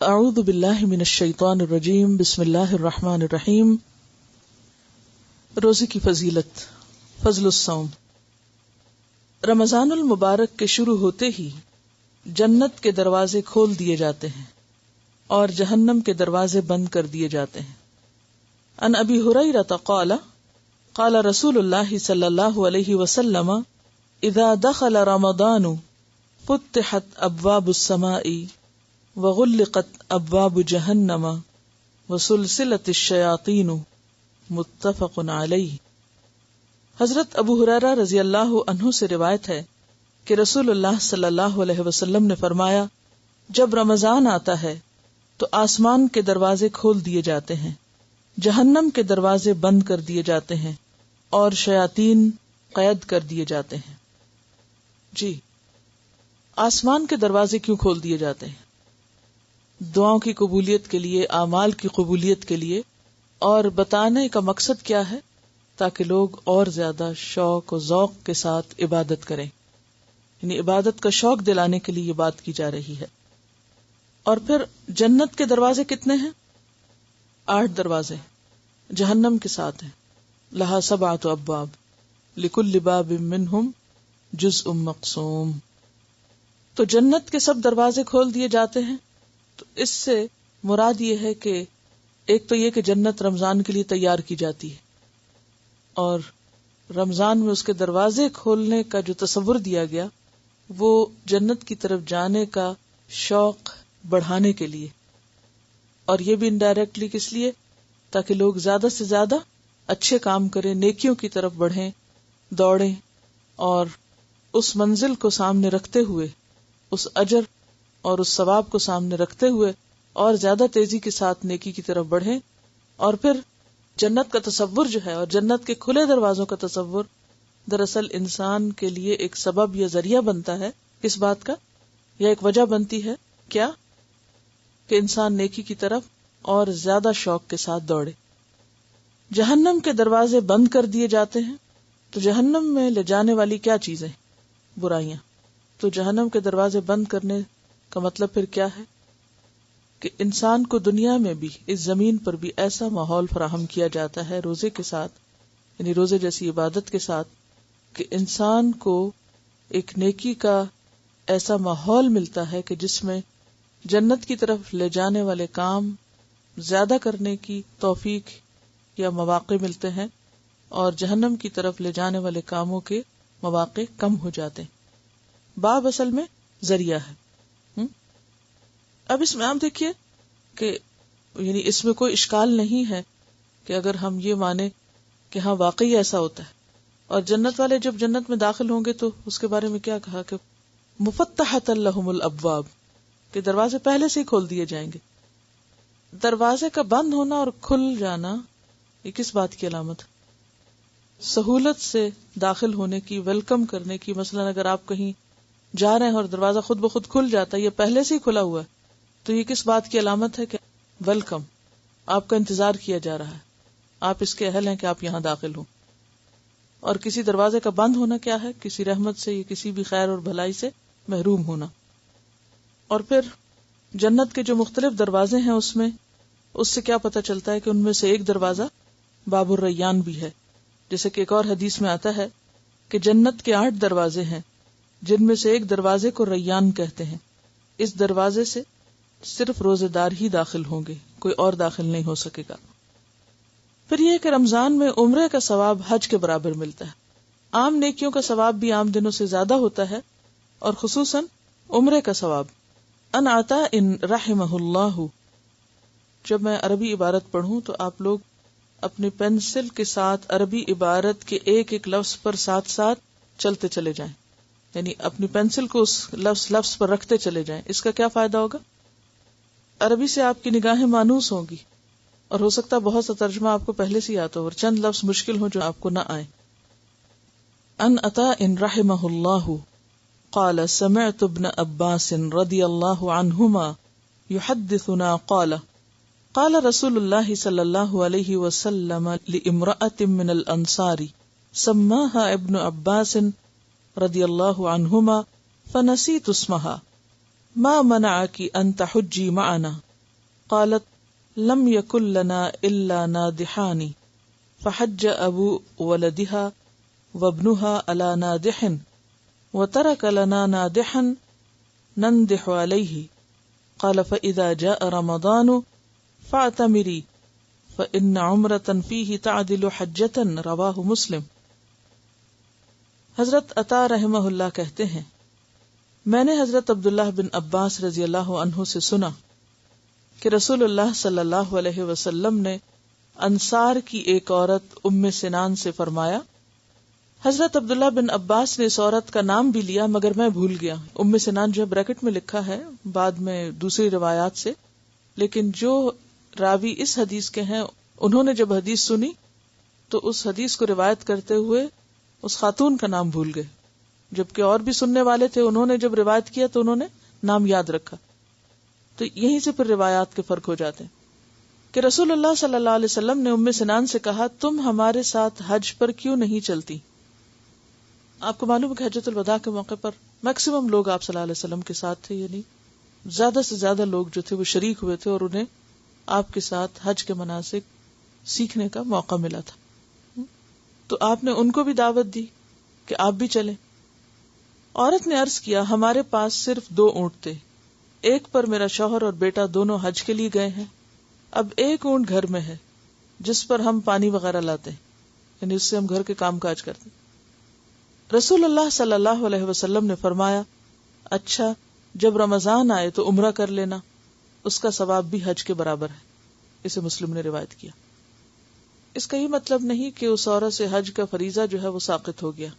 اعوذ باللہ من الشیطان الرجیم بسم اللہ الرحمن الرحیم. روزے کی فضیلت. فضل الصوم. رمضان المبارک کے شروع ہوتے ہی جنت کے دروازے کھول دیے جاتے ہیں اور جہنم کے دروازے بند کر دیے جاتے ہیں. عن ابی ہریرہ قال قال رسول اللہ صلی اللہ علیہ وسلم اذا دخل رمضان فتحت ابواب السماء وغلقت ابواب جہنم وسلسلت الشیاطین. متفق علیہ. حضرت ابو ہریرہ رضی اللہ عنہ سے روایت ہے کہ رسول اللہ صلی اللہ علیہ وسلم نے فرمایا، جب رمضان آتا ہے تو آسمان کے دروازے کھول دیے جاتے ہیں، جہنم کے دروازے بند کر دیے جاتے ہیں اور شیاطین قید کر دیے جاتے ہیں. جی، آسمان کے دروازے کیوں کھول دیے جاتے ہیں؟ دعاؤں کی قبولیت کے لیے، اعمال کی قبولیت کے لیے. اور بتانے کا مقصد کیا ہے؟ تاکہ لوگ اور زیادہ شوق و ذوق کے ساتھ عبادت کریں، یعنی عبادت کا شوق دلانے کے لیے یہ بات کی جا رہی ہے. اور پھر جنت کے دروازے کتنے ہیں؟ 8 دروازے. جہنم کے ساتھ ہیں، لہا 7 ابواب لکل باب منہم جزء مقسوم. تو جنت کے سب دروازے کھول دیے جاتے ہیں. تو اس سے مراد یہ ہے کہ ایک تو یہ کہ جنت رمضان کے لیے تیار کی جاتی ہے، اور رمضان میں اس کے دروازے کھولنے کا جو تصور دیا گیا وہ جنت کی طرف جانے کا شوق بڑھانے کے لیے، اور یہ بھی انڈائریکٹلی کس لیے؟ تاکہ لوگ زیادہ سے زیادہ اچھے کام کریں، نیکیوں کی طرف بڑھیں، دوڑیں، اور اس منزل کو سامنے رکھتے ہوئے، اس اجر اور اس ثواب کو سامنے رکھتے ہوئے اور زیادہ تیزی کے ساتھ نیکی کی طرف بڑھیں. اور پھر جنت کا تصور جو ہے اور جنت کے کھلے دروازوں کا تصور دراصل انسان کے لیے ایک سبب یا ذریعہ بنتا ہے. کس بات کا؟ یا ایک وجہ بنتی ہے کیا؟ کہ انسان نیکی کی طرف اور زیادہ شوق کے ساتھ دوڑے. جہنم کے دروازے بند کر دیے جاتے ہیں. تو جہنم میں لے جانے والی کیا چیزیں؟ برائیاں. تو جہنم کے دروازے بند کرنے کا مطلب پھر کیا ہے؟ کہ انسان کو دنیا میں بھی، اس زمین پر بھی ایسا ماحول فراہم کیا جاتا ہے روزے کے ساتھ، یعنی روزے جیسی عبادت کے ساتھ، کہ انسان کو ایک نیکی کا ایسا ماحول ملتا ہے کہ جس میں جنت کی طرف لے جانے والے کام زیادہ کرنے کی توفیق یا مواقع ملتے ہیں، اور جہنم کی طرف لے جانے والے کاموں کے مواقع کم ہو جاتے ہیں. باب اصل میں ذریعہ ہے. اب اس میں آپ دیکھیے کہ یعنی اس میں کوئی اشکال نہیں ہے کہ اگر ہم یہ مانیں کہ ہاں واقعی ایسا ہوتا ہے، اور جنت والے جب جنت میں داخل ہوں گے تو اس کے بارے میں کیا کہا کہ مفتحۃ لہم الابواب، کہ دروازے پہلے سے ہی کھول دیے جائیں گے. دروازے کا بند ہونا اور کھل جانا یہ کس بات کی علامت؟ سہولت سے داخل ہونے کی، ویلکم کرنے کی. مثلا اگر آپ کہیں جا رہے ہیں اور دروازہ خود بخود کھل جاتا ہے، یہ پہلے سے ہی کھلا ہوا ہے، تو یہ کس بات کی علامت ہے؟ کہ ویلکم، آپ کا انتظار کیا جا رہا ہے، آپ اس کے اہل ہیں کہ آپ یہاں داخل ہوں. اور کسی دروازے کا بند ہونا کیا ہے؟ کسی رحمت سے یا کسی بھی خیر اور بھلائی سے محروم ہونا. اور پھر جنت کے جو مختلف دروازے ہیں اس سے کیا پتہ چلتا ہے کہ ان میں سے ایک دروازہ باب الریان بھی ہے. جیسے کہ ایک اور حدیث میں آتا ہے کہ جنت کے 8 دروازے ہیں، جن میں سے ایک دروازے کو ریان کہتے ہیں. اس دروازے سے صرف روزے دار ہی داخل ہوں گے، کوئی اور داخل نہیں ہو سکے گا. پھر یہ کہ رمضان میں عمرے کا ثواب حج کے برابر ملتا ہے. عام نیکیوں کا ثواب بھی عام دنوں سے زیادہ ہوتا ہے، اور خصوصاً عمرے کا ثواب. ان عطاء رحمہ اللہ. جب میں عربی عبارت پڑھوں تو آپ لوگ اپنی پینسل کے ساتھ عربی عبارت کے ایک ایک لفظ پر ساتھ ساتھ چلتے چلے جائیں، یعنی اپنی پینسل کو اس لفظ پر رکھتے چلے جائیں. اس کا کیا فائدہ ہوگا؟ عربی سے آپ کی نگاہیں مانوس ہوں گی، اور ہو سکتا ہے بہت سا ترجمہ آپ کو پہلے سے یاد ہو اور چند لفظ مشکل ہو جو آپ کو نہ آئے. ان عطاء رحمہ اللہ قال سمعت ابن عباس رضی اللہ عنہما یحدثنا قال قال رسول اللہ صلی اللہ علیہ وسلم لامرأة من الانصار سماها ابن عباس رضی اللہ عنہما فنسیت اسمها ما منعك ان تحجی معنا قالت لم يكن لنا الا نادحان فحج ابو ولدها وابنها على نادح وترك لنا نادحا نندح عليه قال فاذا جاء رمضان فاعتمري فإن عمرة فيه تعدل حجة رواہ مسلم۔ حضرت عطا رحمہ اللہ کہتے ہیں میں نے حضرت عبداللہ بن عباس رضی اللہ عنہ سے سنا کہ رسول اللہ صلی اللہ علیہ وسلم نے انصار کی ایک عورت ام سنان سے فرمایا، حضرت عبداللہ بن عباس نے اس عورت کا نام بھی لیا مگر میں بھول گیا۔ ام سنان جو بریکٹ میں لکھا ہے بعد میں دوسری روایات سے، لیکن جو راوی اس حدیث کے ہیں انہوں نے جب حدیث سنی تو اس حدیث کو روایت کرتے ہوئے اس خاتون کا نام بھول گئے، جبکہ اور بھی سننے والے تھے، انہوں نے جب روایت کیا تو انہوں نے نام یاد رکھا۔ تو یہیں سے پھر روایات کے فرق ہو جاتے ہیں کہ رسول اللہ صلی اللہ علیہ وسلم نے ام سنان سے کہا تم ہمارے ساتھ حج پر کیوں نہیں چلتی؟ آپ کو معلوم ہے کہ حجۃ الوداع کے موقع پر میکسیمم لوگ آپ صلی اللہ علیہ وسلم کے ساتھ تھے، یعنی زیادہ سے زیادہ لوگ جو تھے وہ شریک ہوئے تھے اور انہیں آپ کے ساتھ حج کے مناسک سیکھنے کا موقع ملا تھا۔ تو آپ نے ان کو بھی دعوت دی کہ آپ بھی چلیں۔ عورت نے عرض کیا ہمارے پاس صرف 2 اونٹ تھے، ایک پر میرا شوہر اور بیٹا دونوں حج کے لیے گئے ہیں، اب ایک اونٹ گھر میں ہے جس پر ہم پانی وغیرہ لاتے ہیں، یعنی اس سے ہم گھر کے کام کاج کرتے ہیں۔ رسول اللہ صلی اللہ علیہ وسلم نے فرمایا اچھا جب رمضان آئے تو عمرہ کر لینا، اس کا ثواب بھی حج کے برابر ہے۔ اسے مسلم نے روایت کیا۔ اس کا یہ مطلب نہیں کہ اس عورت سے حج کا فریضہ جو ہے وہ ساقط ہو گیا۔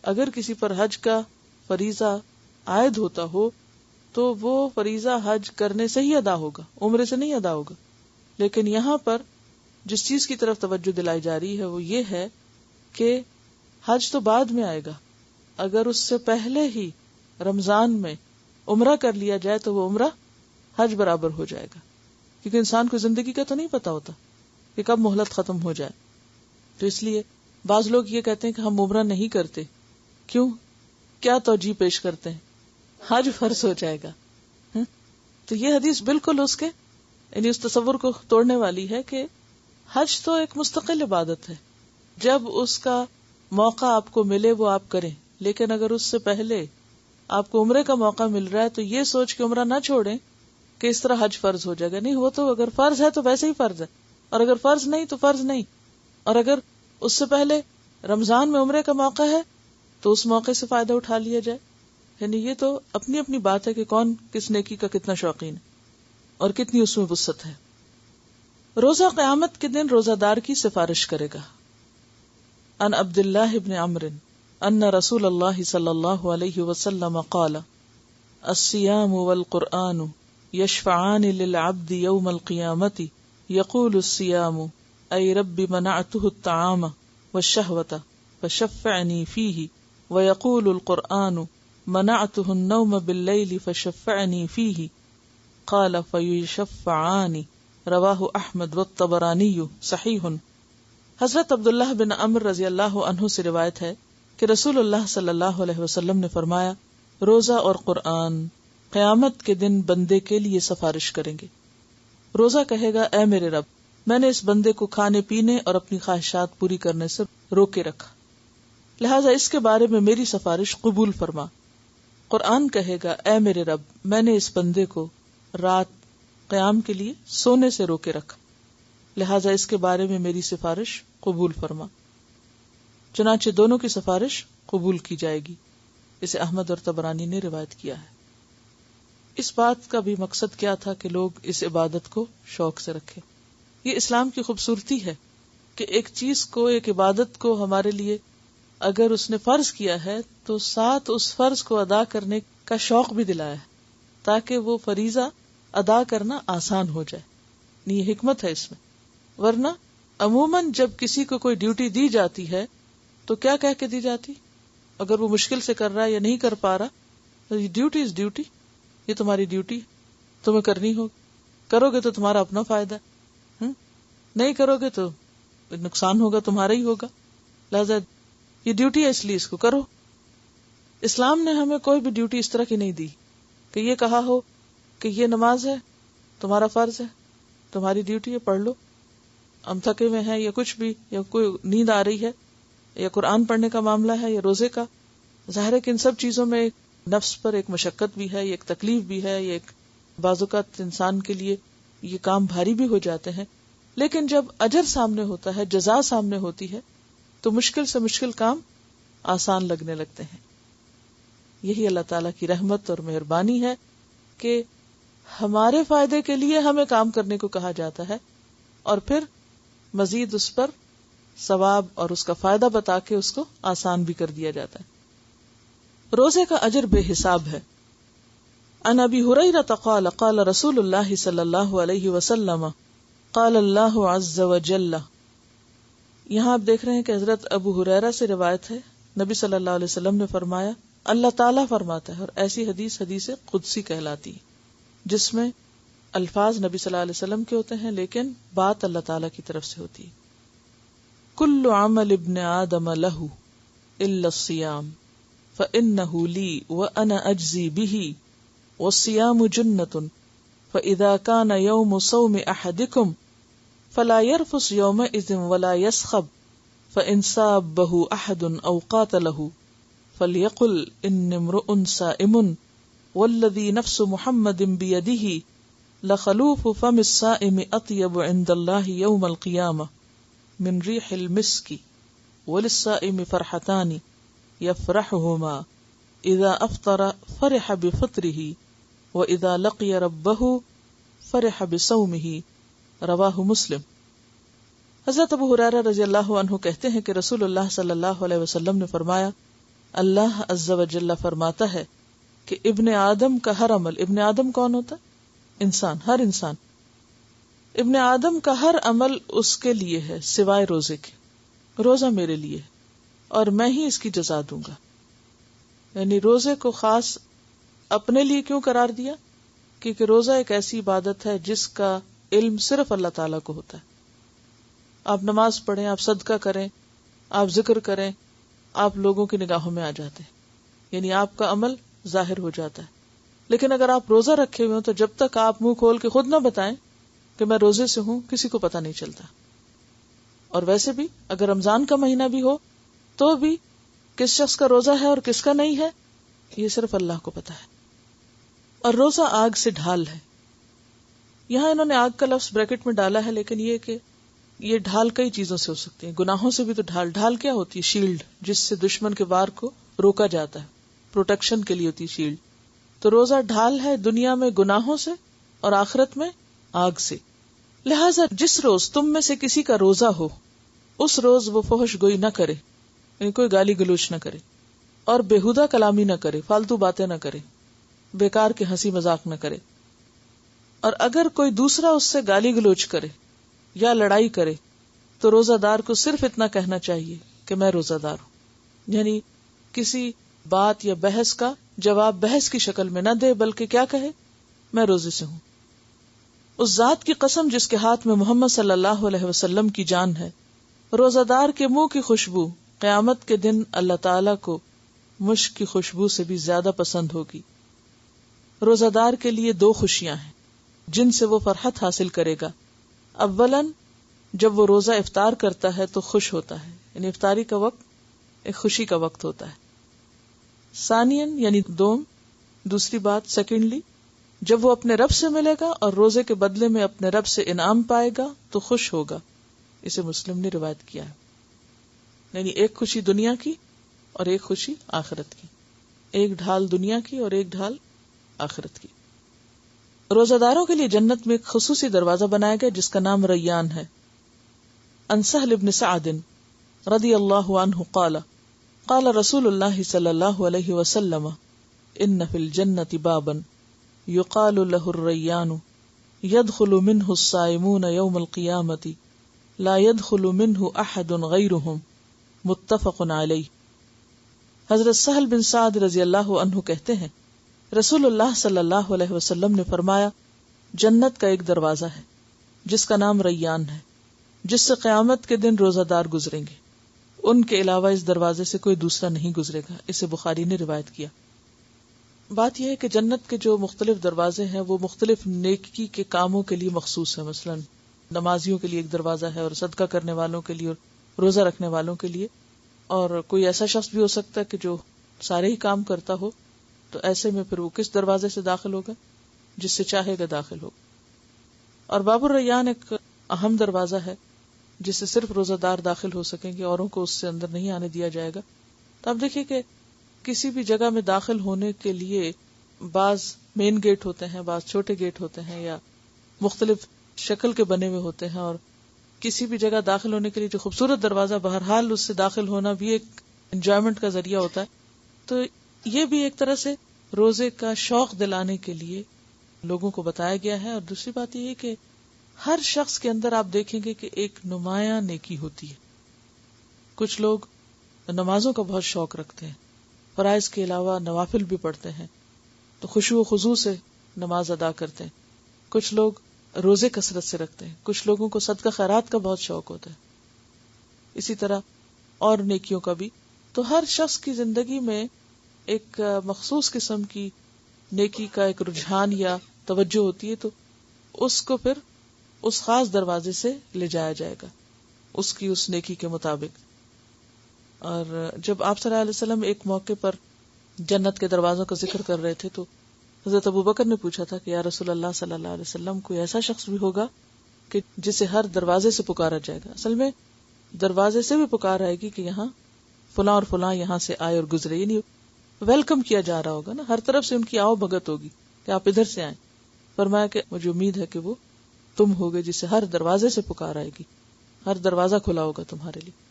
اگر کسی پر حج کا فریضہ عائد ہوتا ہو تو وہ فریضہ حج کرنے سے ہی ادا ہوگا، عمرے سے نہیں ادا ہوگا۔ لیکن یہاں پر جس چیز کی طرف توجہ دلائی جا رہی ہے وہ یہ ہے کہ حج تو بعد میں آئے گا، اگر اس سے پہلے ہی رمضان میں عمرہ کر لیا جائے تو وہ عمرہ حج برابر ہو جائے گا، کیونکہ انسان کو زندگی کا تو نہیں پتا ہوتا کہ کب مہلت ختم ہو جائے۔ تو اس لیے بعض لوگ یہ کہتے ہیں کہ ہم عمرہ نہیں کرتے، کیوں؟ کیا توجیہ پیش کرتے ہیں؟ حج فرض ہو جائے گا۔ تو یہ حدیث بالکل اس کے یعنی اس تصور کو توڑنے والی ہے کہ حج تو ایک مستقل عبادت ہے، جب اس کا موقع آپ کو ملے وہ آپ کریں، لیکن اگر اس سے پہلے آپ کو عمرے کا موقع مل رہا ہے تو یہ سوچ کے عمرہ نہ چھوڑیں کہ اس طرح حج فرض ہو جائے گا۔ نہیں، وہ تو اگر فرض ہے تو ویسے ہی فرض ہے، اور اگر فرض نہیں تو فرض نہیں، اور اگر اس سے پہلے رمضان میں عمرے کا موقع ہے تو اس موقع سے فائدہ اٹھا لیا جائے۔ یعنی یہ تو اپنی اپنی بات ہے کہ کون کس نیکی کا کتنا شوقین ہے اور کتنی اس میں وسعت ہے۔ روزہ قیامت کے دن روزہ دار کی سفارش کرے گا۔ ان عبداللہ بن عمرو ان رسول اللہ صلی اللہ علیہ وسلم قال الصیام والقرآن یشفعان للعبد یوم القیامت یقول الصیام ای رب منعته الطعام والشہوة فشفعنی فیہ ویقول القرآن منعته النوم باللیل فشفعنی فیہ قال فیشفعان رواہ احمد والطبرانی صحیح۔ حضرت عبداللہ بن عمرو رضی اللہ عنہ سے روایت ہے کہ رسول اللہ صلی اللہ علیہ وسلم نے فرمایا روزہ اور قرآن قیامت کے دن بندے کے لیے سفارش کریں گے۔ روزہ کہے گا اے میرے رب میں نے اس بندے کو کھانے پینے اور اپنی خواہشات پوری کرنے سے روکے رکھا، لہٰذا اس کے بارے میں میری سفارش قبول فرما۔ قرآن کہے گا اے میرے رب میں نے اس بندے کو رات قیام کے لیے سونے سے روکے رکھا، لہٰذا اس کے بارے میں میری سفارش قبول فرما۔ چنانچہ دونوں کی سفارش قبول کی جائے گی۔ اسے احمد اور طبرانی نے روایت کیا ہے۔ اس بات کا بھی مقصد کیا تھا کہ لوگ اس عبادت کو شوق سے رکھیں۔ یہ اسلام کی خوبصورتی ہے کہ ایک چیز کو، ایک عبادت کو ہمارے لیے اگر اس نے فرض کیا ہے تو ساتھ اس فرض کو ادا کرنے کا شوق بھی دلایا ہے تاکہ وہ فریضہ ادا کرنا آسان ہو جائے۔ یہ حکمت ہے اس میں۔ ورنہ عموماً جب کسی کو کوئی ڈیوٹی دی جاتی ہے تو کیا کہہ کے دی جاتی؟ اگر وہ مشکل سے کر رہا ہے یا نہیں کر پا رہا تو یہ ڈیوٹی از ڈیوٹی، یہ تمہاری ڈیوٹی تمہیں کرنی ہوگی، کرو گے تو تمہارا اپنا فائدہ ہے، نہیں کرو گے تو نقصان ہوگا تمہارا ہی ہوگا، لہذا یہ ڈیوٹی ہے اس لیے اس کو کرو۔ اسلام نے ہمیں کوئی بھی ڈیوٹی اس طرح کی نہیں دی کہ یہ کہا ہو کہ یہ نماز ہے تمہارا فرض ہے، تمہاری ڈیوٹی ہے، پڑھ لو. ہم تھکے ہوئے ہیں یا کچھ بھی، یا کوئی نیند آ رہی ہے، یا قرآن پڑھنے کا معاملہ ہے، یا روزے کا. ظاہر ہے کہ ان سب چیزوں میں ایک نفس پر ایک مشقت بھی ہے، ایک تکلیف بھی ہے، یہ ایک بعض اوقات انسان کے لیے یہ کام بھاری بھی ہو جاتے ہیں. لیکن جب اجر سامنے ہوتا ہے، جزا سامنے ہوتی ہے، تو مشکل سے مشکل کام آسان لگنے لگتے ہیں. یہی اللہ تعالیٰ کی رحمت اور مہربانی ہے کہ ہمارے فائدے کے لیے ہمیں کام کرنے کو کہا جاتا ہے، اور پھر مزید اس پر ثواب اور اس کا فائدہ بتا کے اس کو آسان بھی کر دیا جاتا ہے. روزے کا اجر بے حساب ہے. عن ابی ہریرہ قال قال رسول اللہ صلی اللہ علیہ وسلم قال اللہ عز وجل. یہاں آپ دیکھ رہے ہیں کہ حضرت ابو ہریرہ سے روایت ہے، نبی صلی اللہ علیہ وسلم نے فرمایا، اللہ تعالیٰ فرماتا ہے. اور ایسی حدیث حدیث قدسی کہلاتی ہے جس میں الفاظ نبی صلی اللہ علیہ وسلم کے ہوتے ہیں لیکن بات اللہ تعالیٰ کی طرف سے ہوتی ہے. کل عمل ابن آدم لہ الا الصیام فإنہ لی وأنا اجزی بہ والصیام جنۃ فإذا كان يوم صوم أحدكم فلا يرفث يومئذ ولا يسخب فإن سابه أحد أو قاتله فليقل إني امرؤ صائم والذي نفس محمد بيده لخلوف فم الصائم أطيب عند الله يوم القيامة من ريح المسك وللصائم فرحتان يفرحهما إذا أفطر فرح بفطره وَإِذَا لَقِيَ رَبَّهُ فَرِحَ بِصَوْمِهِ رواہ مسلم. حضرت ابو ہریرہ رضی اللہ عنہ کہتے ہیں کہ رسول اللہ صلی اللہ علیہ وسلم نے فرمایا، اللہ عز و جل فرماتا ہے کہ ابن آدم کا ہر عمل، ابن آدم کون ہوتا ہے؟ انسان، ہر انسان. ابن آدم کا ہر عمل اس کے لیے ہے سوائے روزے کے. روزہ میرے لیے اور میں ہی اس کی جزا دوں گا. یعنی روزے کو خاص اپنے لیے کیوں قرار دیا؟ کیونکہ روزہ ایک ایسی عبادت ہے جس کا علم صرف اللہ تعالیٰ کو ہوتا ہے. آپ نماز پڑھیں، آپ صدقہ کریں، آپ ذکر کریں، آپ لوگوں کی نگاہوں میں آ جاتے ہیں، یعنی آپ کا عمل ظاہر ہو جاتا ہے. لیکن اگر آپ روزہ رکھے ہوئے ہوں تو جب تک آپ منہ کھول کے خود نہ بتائیں کہ میں روزے سے ہوں، کسی کو پتہ نہیں چلتا. اور ویسے بھی اگر رمضان کا مہینہ بھی ہو تو بھی کس شخص کا روزہ ہے اور کس کا نہیں ہے یہ صرف اللہ کو پتہ ہے. اور روزہ آگ سے ڈھال ہے. یہاں انہوں نے آگ کا لفظ بریکٹ میں ڈالا ہے، لیکن یہ کہ یہ ڈھال کئی چیزوں سے ہو سکتی ہے. گناہوں سے بھی تو ڈھال کیا ہوتی ہے؟ شیلڈ، جس سے دشمن کے وار کو روکا جاتا ہے، پروٹیکشن کے لیے ہوتی ہے شیلڈ. تو روزہ ڈھال ہے دنیا میں گناہوں سے اور آخرت میں آگ سے. لہٰذا جس روز تم میں سے کسی کا روزہ ہو اس روز وہ فحش گوئی نہ کرے، یعنی کوئی گالی گلوچ نہ کرے، اور بےہودہ کلامی نہ کرے، فالتو باتیں نہ کرے، بیکار کے ہنسی مذاق نہ کرے. اور اگر کوئی دوسرا اس سے گالی گلوچ کرے یا لڑائی کرے تو روزہ دار کو صرف اتنا کہنا چاہیے کہ میں روزہ دار ہوں. یعنی کسی بات یا بحث کا جواب بحث کی شکل میں نہ دے، بلکہ کیا کہے؟ میں روزے سے ہوں. اس ذات کی قسم جس کے ہاتھ میں محمد صلی اللہ علیہ وسلم کی جان ہے، روزہ دار کے منہ کی خوشبو قیامت کے دن اللہ تعالی کو مشک کی خوشبو سے بھی زیادہ پسند ہوگی. روزہ دار کے لیے دو خوشیاں ہیں جن سے وہ فرحت حاصل کرے گا. اولاً جب وہ روزہ افطار کرتا ہے تو خوش ہوتا ہے، یعنی افطاری کا وقت ایک خوشی کا وقت ہوتا ہے. ثانیاً یعنی دوسری بات سیکنڈلی، جب وہ اپنے رب سے ملے گا اور روزے کے بدلے میں اپنے رب سے انعام پائے گا تو خوش ہوگا. اسے مسلم نے روایت کیا ہے. یعنی ایک خوشی دنیا کی اور ایک خوشی آخرت کی، ایک ڈھال دنیا کی اور ایک ڈھال آخرت کی. روزہ داروں کے لیے جنت میں ایک خصوصی دروازہ بنایا گیا جس کا نام ریان ہے. عن سہل بن سعد رضی اللہ عنہ قال قال رسول اللہ صلی اللہ علیہ وسلم ان فی الجنۃ بابا یقال له الریان يدخل منه الصائمون يوم القیامة لا يدخل منه احد غیرهم متفق علیہ. حضرت سہل بن سعد رضی اللہ عنہ کہتے ہیں رسول اللہ صلی اللہ علیہ وسلم نے فرمایا جنت کا ایک دروازہ ہے جس کا نام ریان ہے، جس سے قیامت کے دن روزہ دار گزریں گے، ان کے علاوہ اس دروازے سے کوئی دوسرا نہیں گزرے گا. اسے بخاری نے روایت کیا. بات یہ ہے کہ جنت کے جو مختلف دروازے ہیں وہ مختلف نیکی کے کاموں کے لیے مخصوص ہیں. مثلا نمازیوں کے لیے ایک دروازہ ہے، اور صدقہ کرنے والوں کے لیے، اور روزہ رکھنے والوں کے لیے. اور کوئی ایسا شخص بھی ہو سکتا ہے کہ جو سارے ہی کام کرتا ہو، تو ایسے میں پھر وہ کس دروازے سے داخل ہوگا؟ جس سے چاہے گا داخل ہوگا. اور باب الریان ایک اہم دروازہ ہے جس سے صرف روزہ دار داخل ہو سکیں گے، اوروں کو اس سے اندر نہیں آنے دیا جائے گا. تو آپ دیکھیے کہ کسی بھی جگہ میں داخل ہونے کے لیے بعض مین گیٹ ہوتے ہیں، بعض چھوٹے گیٹ ہوتے ہیں، یا مختلف شکل کے بنے ہوئے ہوتے ہیں. اور کسی بھی جگہ داخل ہونے کے لیے جو خوبصورت دروازہ، بہرحال اس سے داخل ہونا بھی ایک انجوائمنٹ کا ذریعہ ہوتا ہے. تو یہ بھی ایک طرح سے روزے کا شوق دلانے کے لیے لوگوں کو بتایا گیا ہے. اور دوسری بات یہ ہے کہ ہر شخص کے اندر آپ دیکھیں گے کہ ایک نمایاں نیکی ہوتی ہے. کچھ لوگ نمازوں کا بہت شوق رکھتے ہیں، فرائض کے علاوہ نوافل بھی پڑھتے ہیں، تو خشوع و خضوع سے نماز ادا کرتے ہیں. کچھ لوگ روزے کثرت سے رکھتے ہیں، کچھ لوگوں کو صدقہ خیرات کا بہت شوق ہوتا ہے، اسی طرح اور نیکیوں کا بھی. تو ہر شخص کی زندگی میں ایک مخصوص قسم کی نیکی کا ایک رجحان یا توجہ ہوتی ہے، تو اس کو پھر اس خاص دروازے سے لے جایا جائے گا اس کی اس نیکی کے مطابق. اور جب آپ صلی اللہ علیہ وسلم ایک موقع پر جنت کے دروازوں کا ذکر کر رہے تھے تو حضرت ابوبکر نے پوچھا تھا کہ یا رسول اللہ صلی اللہ علیہ وسلم، کوئی ایسا شخص بھی ہوگا کہ جسے ہر دروازے سے پکارا جائے گا؟ اصل میں دروازے سے بھی پکار آئے گی کہ یہاں فلاں اور فلاں یہاں سے آئے اور گزرے، یعنی ویلکم کیا جا رہا ہوگا نا، ہر طرف سے ان کی آؤ بھگت ہوگی کہ آپ ادھر سے آئیں. فرمایا کہ مجھے امید ہے کہ وہ تم ہوگے جسے ہر دروازے سے پکار آئے گی، ہر دروازہ کھلا ہوگا تمہارے لیے.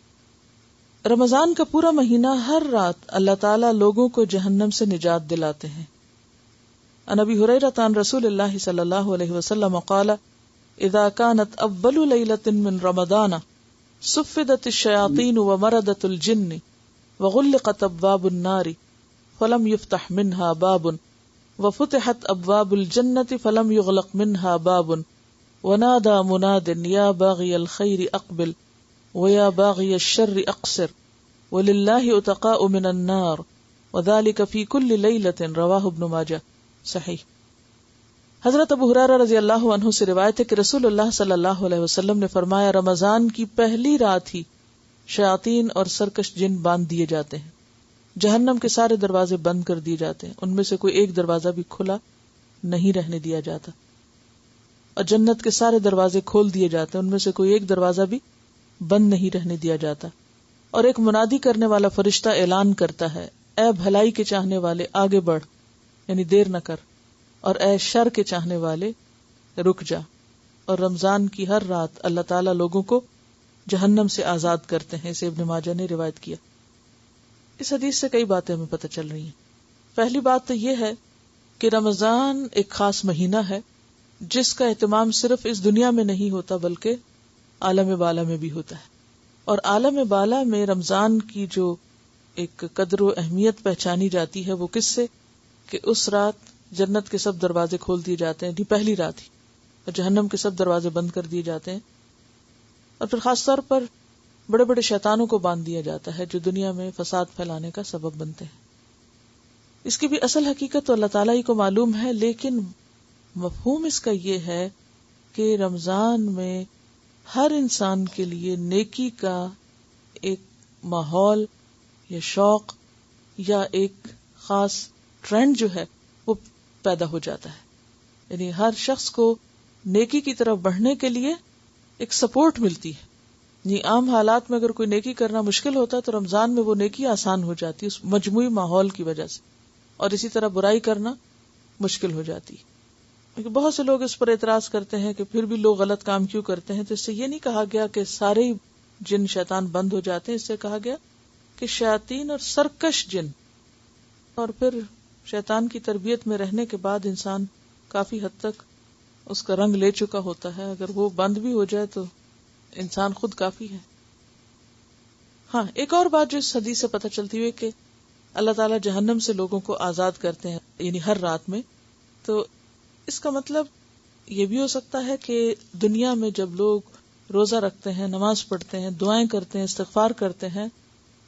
رمضان کا پورا مہینہ ہر رات اللہ تعالیٰ لوگوں کو جہنم سے نجات دلاتے ہیں. عن ابی ہریرہ عن رسول اللہ صلی اللہ علیہ وسلم قال اذا كانت اول ليلة من رمضان صفدت الشياطين ومردت الجن وغلقت ابواب النار فلم يفتح منها باب وفتحت ابواب الجنة فلم يغلق منها باب ونادى مناد يا باغي الخير اقبل ويا باغي الشر اقصر ولله اتقاء من النار وذلك في كل ليلة رواه ابن ماجہ. صحیح. حضرت ابو ہریرہ رضی اللہ عنہ سے روایت ہے کہ رسول اللہ صلی اللہ علیہ وسلم نے فرمایا، رمضان کی پہلی رات ہی شیاطین اور سرکش جن باندھ دیے جاتے ہیں، جہنم کے سارے دروازے بند کر دیے جاتے ہیں، ان میں سے کوئی ایک دروازہ بھی کھلا نہیں رہنے دیا جاتا، اور جنت کے سارے دروازے کھول دیے جاتے ہیں، ان میں سے کوئی ایک دروازہ بھی بند نہیں رہنے دیا جاتا. اور ایک منادی کرنے والا فرشتہ اعلان کرتا ہے، اے بھلائی کے چاہنے والے آگے بڑھ، یعنی دیر نہ کر، اور اے شر کے چاہنے والے رک جا. اور رمضان کی ہر رات اللہ تعالیٰ لوگوں کو جہنم سے آزاد کرتے ہیں. اسے ابن ماجہ نے روایت کیا. اس حدیث سے کئی باتیں ہمیں پتہ چل رہی ہیں. پہلی بات تو یہ ہے کہ رمضان ایک خاص مہینہ ہے جس کا اہتمام صرف اس دنیا میں نہیں ہوتا بلکہ عالم بالا میں بھی ہوتا ہے. اور عالم بالا میں رمضان کی جو ایک قدر و اہمیت پہچانی جاتی ہے وہ کس سے، کہ اس رات جنت کے سب دروازے کھول دیے جاتے ہیں، پہلی رات ہی، اور جہنم کے سب دروازے بند کر دیے جاتے ہیں. اور پھر خاص طور پر بڑے بڑے شیطانوں کو باندھ دیا جاتا ہے جو دنیا میں فساد پھیلانے کا سبب بنتے ہیں. اس کی بھی اصل حقیقت تو اللہ تعالیٰ ہی کو معلوم ہے، لیکن مفہوم اس کا یہ ہے کہ رمضان میں ہر انسان کے لیے نیکی کا ایک ماحول یا شوق یا ایک خاص ٹرینڈ جو ہے وہ پیدا ہو جاتا ہے. یعنی ہر شخص کو نیکی کی طرف بڑھنے کے لیے ایک سپورٹ ملتی ہے. یعنی عام حالات میں اگر کوئی نیکی کرنا مشکل ہوتا ہے تو رمضان میں وہ نیکی آسان ہو جاتی ہے اس مجموعی ماحول کی وجہ سے، اور اسی طرح برائی کرنا مشکل ہو جاتی ہے. بہت سے لوگ اس پر اعتراض کرتے ہیں کہ پھر بھی لوگ غلط کام کیوں کرتے ہیں. تو اس سے یہ نہیں کہا گیا کہ سارے ہی جن شیطان بند ہو جاتے ہیں، اس سے کہا گیا کہ شیاطین اور سرکش جن، اور پھر شیطان کی تربیت میں رہنے کے بعد انسان کافی حد تک اس کا رنگ لے چکا ہوتا ہے. اگر وہ بند بھی ہو جائے تو انسان خود کافی ہے. ہاں، ایک اور بات جو اس حدیث سے پتہ چلتی ہے کہ اللہ تعالیٰ جہنم سے لوگوں کو آزاد کرتے ہیں، یعنی ہر رات میں. تو اس کا مطلب یہ بھی ہو سکتا ہے کہ دنیا میں جب لوگ روزہ رکھتے ہیں، نماز پڑھتے ہیں، دعائیں کرتے ہیں، استغفار کرتے ہیں،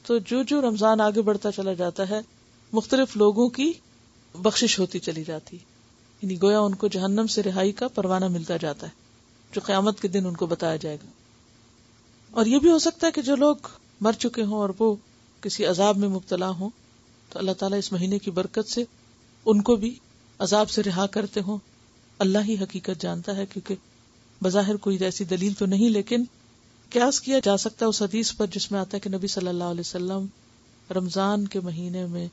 تو جو رمضان آگے بڑھتا چلا جاتا ہے مختلف لوگوں کی بخشش ہوتی چلی جاتی، یعنی گویا ان کو جہنم سے رہائی کا پروانہ ملتا جاتا ہے جو قیامت کے دن ان کو بتایا جائے گا۔ اور یہ بھی ہو سکتا ہے کہ جو لوگ مر چکے ہوں اور وہ کسی عذاب میں مبتلا ہوں تو اللہ تعالیٰ اس مہینے کی برکت سے ان کو بھی عذاب سے رہا کرتے ہوں۔ اللہ ہی حقیقت جانتا ہے، کیونکہ بظاہر کوئی ایسی دلیل تو نہیں، لیکن قیاس کیا جا سکتا ہے اس حدیث پر جس میں آتا ہے کہ نبی صلی اللہ علیہ وسلم رمضان کے مہینے میں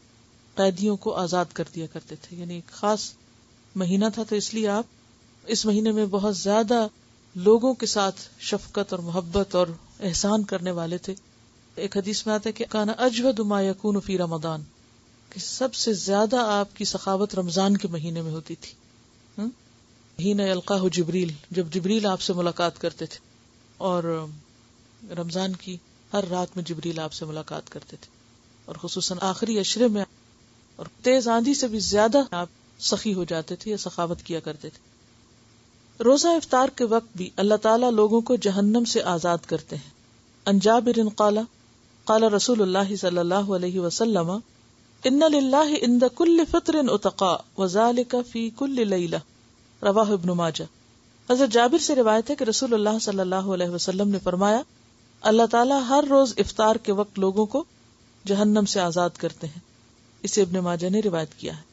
قیدیوں کو آزاد کر دیا کرتے تھے، یعنی ایک خاص مہینہ تھا تو اس لیے آپ اس مہینے میں بہت زیادہ لوگوں کے ساتھ شفقت اور محبت اور احسان کرنے والے تھے۔ ایک حدیث میں آتا ہے کہ کانا اجود ما یکون فی رمضان، کہ سب سے زیادہ آپ کی سخاوت رمضان کے مہینے میں ہوتی تھی۔ حین یلقاہ جبریل، جب جبریل آپ سے ملاقات کرتے تھے، اور رمضان کی ہر رات میں جبریل آپ سے ملاقات کرتے تھے، اور خصوصاً آخری عشرے میں اور تیز آندھی سے بھی زیادہ آپ سخی ہو جاتے تھے یا سخاوت کیا کرتے تھے۔ روزہ افطار کے وقت بھی اللہ تعالیٰ لوگوں کو جہنم سے آزاد کرتے ہیں۔ عن جابر قال قال رسول اللہ صلی اللہ علیہ وسلم ان للہ عند کل فطر اتقاء وذلک فی کل لیلہ، رواہ ابن ماجہ۔ حضرت جابر سے روایت ہے کہ رسول اللہ صلی اللہ علیہ وسلم نے فرمایا، اللہ تعالیٰ ہر روز افطار کے وقت لوگوں کو جہنم سے آزاد کرتے ہیں۔ اسے ابن ماجہ نے روایت کیا ہے۔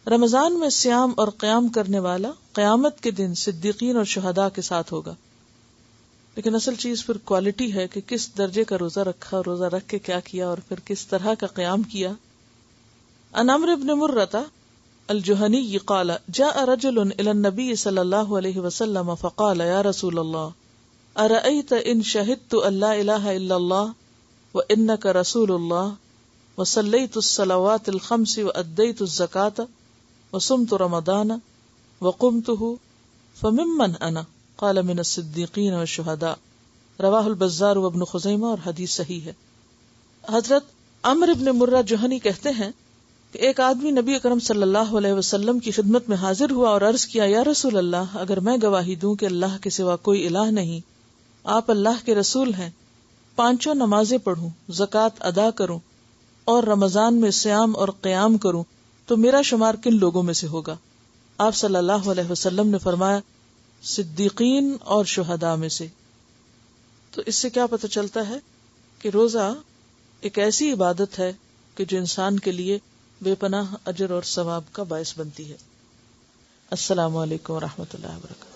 رمضان میں صیام اور قیام کرنے والا قیامت کے دن صدیقین اور شہداء کے ساتھ ہوگا، لیکن اصل چیز پھر کوالٹی ہے کہ کس درجے کا روزہ رکھا، روزہ رکھ کے کیا کیا، اور پھر کس طرح کا قیام کیا۔ عن عمرو بن مرۃ الجہنی قال جاء رجل الى النبي صلی اللہ علیہ وسلم فقال یا رسول اللہ ارأیت ان شہدت ان لا الہ الا اللہ وانک رسول اللہ وصلیت الصلوات الخمس وادیت الزکاة وصمت رمضان وقمته فممن انا قال من الصدیقین والشہداء، رواہ البزار وابن خزیمہ، اور حدیث صحیح ہے۔ حضرت عمرو بن مرہ جوہنی کہتے ہیں کہ ایک آدمی نبی اکرم صلی اللہ علیہ وسلم کی خدمت میں حاضر ہوا اور عرض کیا، یا رسول اللہ، اگر میں گواہی دوں کہ اللہ کے سوا کوئی الہ نہیں، آپ اللہ کے رسول ہیں، 5 نمازیں پڑھوں، زکوٰۃ ادا کروں اور رمضان میں صیام اور قیام کروں تو میرا شمار کن لوگوں میں سے ہوگا؟ آپ صلی اللہ علیہ وسلم نے فرمایا، صدیقین اور شہداء میں سے۔ تو اس سے کیا پتہ چلتا ہے کہ روزہ ایک ایسی عبادت ہے کہ جو انسان کے لیے بے پناہ اجر اور ثواب کا باعث بنتی ہے۔ السلام علیکم ورحمۃ اللہ وبرکاتہ۔